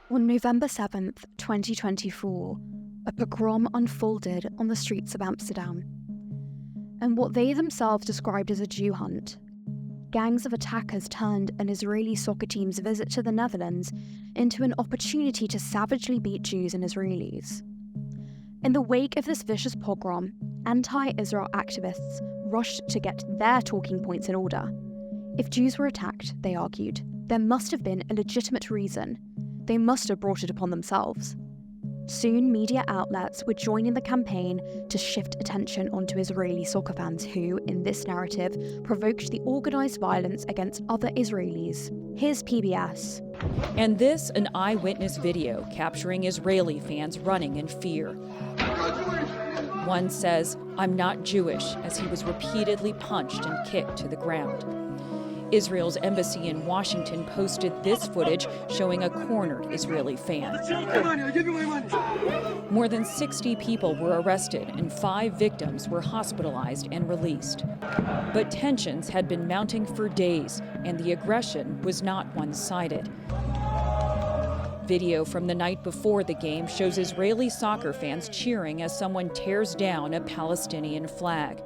On November 7th, 2024, a pogrom unfolded on the streets of Amsterdam. And what they themselves described as a Jew hunt, gangs of attackers turned an Israeli soccer team's visit to the Netherlands into an opportunity to savagely beat Jews and Israelis. In the wake of this vicious pogrom, anti-Israel activists rushed to get their talking points in order. If Jews were attacked, they argued, there must have been a legitimate reason. They must have brought it upon themselves. Soon, media outlets were joining the campaign to shift attention onto Israeli soccer fans who, in this narrative, provoked the organised violence against other Israelis. Here's PBS. And this, an eyewitness video capturing Israeli fans running in fear. One says, "I'm not Jewish," as he was repeatedly punched and kicked to the ground. Israel's embassy in Washington posted this footage showing a cornered Israeli fan. More than 60 people were arrested and 5 victims were hospitalized and released. But tensions had been mounting for days, and the aggression was not one-sided. Video from the night before the game shows Israeli soccer fans cheering as someone tears down a Palestinian flag.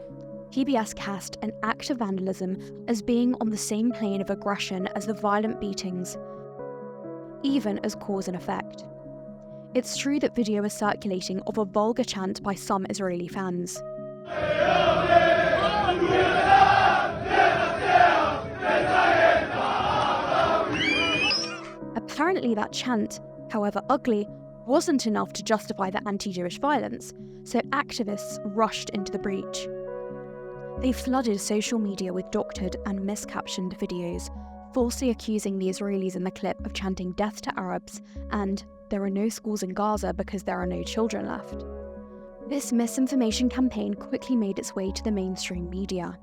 PBS cast an act of vandalism as being on the same plane of aggression as the violent beatings, even as cause and effect. It's true that video is circulating of a vulgar chant by some Israeli fans. Apparently that chant, however ugly, wasn't enough to justify the anti-Jewish violence, so activists rushed into the breach. They flooded social media with doctored and miscaptioned videos, falsely accusing the Israelis in the clip of chanting death to Arabs and "there are no schools in Gaza because there are no children left." This misinformation campaign quickly made its way to the mainstream media.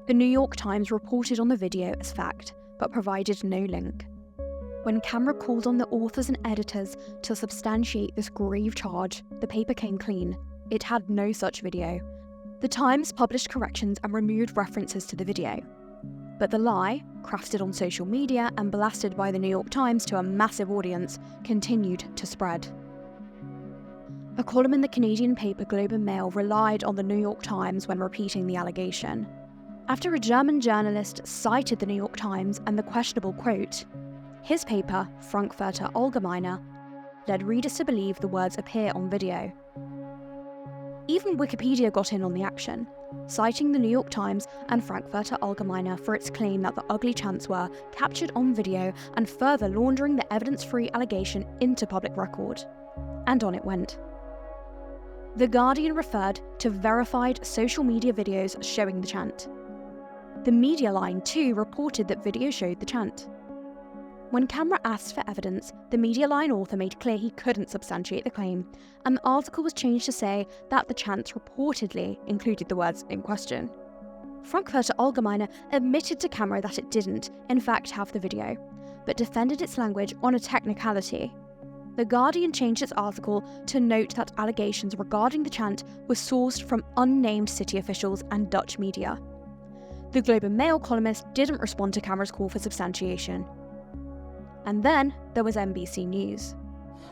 The New York Times reported on the video as fact, but provided no link. When camera called on the authors and editors to substantiate this grave charge, the paper came clean. It had no such video. The Times published corrections and removed references to the video. But the lie, crafted on social media and blasted by the New York Times to a massive audience, continued to spread. A column in the Canadian paper Globe and Mail relied on the New York Times when repeating the allegation. After a German journalist cited the New York Times and the questionable quote, his paper, Frankfurter Allgemeine, led readers to believe the words appear on video. Even Wikipedia got in on the action, citing the New York Times and Frankfurter Allgemeine for its claim that the ugly chants were captured on video and further laundering the evidence-free allegation into public record. And on it went. The Guardian referred to verified social media videos showing the chant. The Media Line too reported that video showed the chant. When Camera asked for evidence, the Media Line author made clear he couldn't substantiate the claim, and the article was changed to say that the chants reportedly included the words in question. Frankfurter Allgemeine admitted to Camera that it didn't, in fact, have the video, but defended its language on a technicality. The Guardian changed its article to note that allegations regarding the chant were sourced from unnamed city officials and Dutch media. The Globe and Mail columnist didn't respond to Camera's call for substantiation. And then there was NBC News.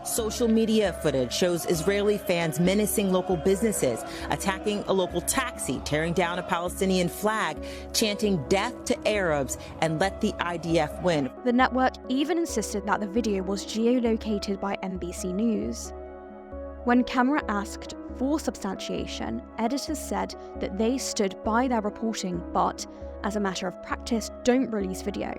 Social media footage shows Israeli fans menacing local businesses, attacking a local taxi, tearing down a Palestinian flag, chanting death to Arabs, and let the IDF win. The network even insisted that the video was geolocated by NBC News. When Camera asked for substantiation, editors said that they stood by their reporting, but, as a matter of practice, don't release video.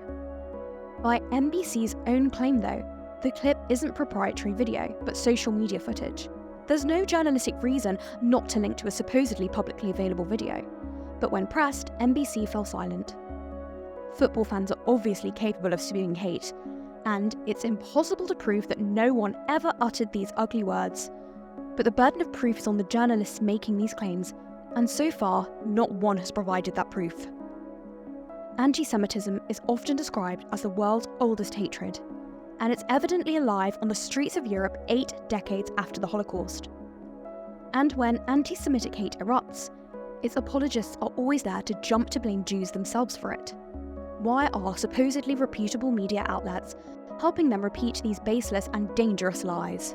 By NBC's own claim, though, the clip isn't proprietary video, but social media footage. There's no journalistic reason not to link to a supposedly publicly available video. But when pressed, NBC fell silent. Football fans are obviously capable of spewing hate, and it's impossible to prove that no one ever uttered these ugly words. But the burden of proof is on the journalists making these claims, and so far, not one has provided that proof. Anti-Semitism is often described as the world's oldest hatred, and it's evidently alive on the streets of Europe 8 decades after the Holocaust. And when anti-Semitic hate erupts, its apologists are always there to jump to blame Jews themselves for it. Why are supposedly reputable media outlets helping them repeat these baseless and dangerous lies?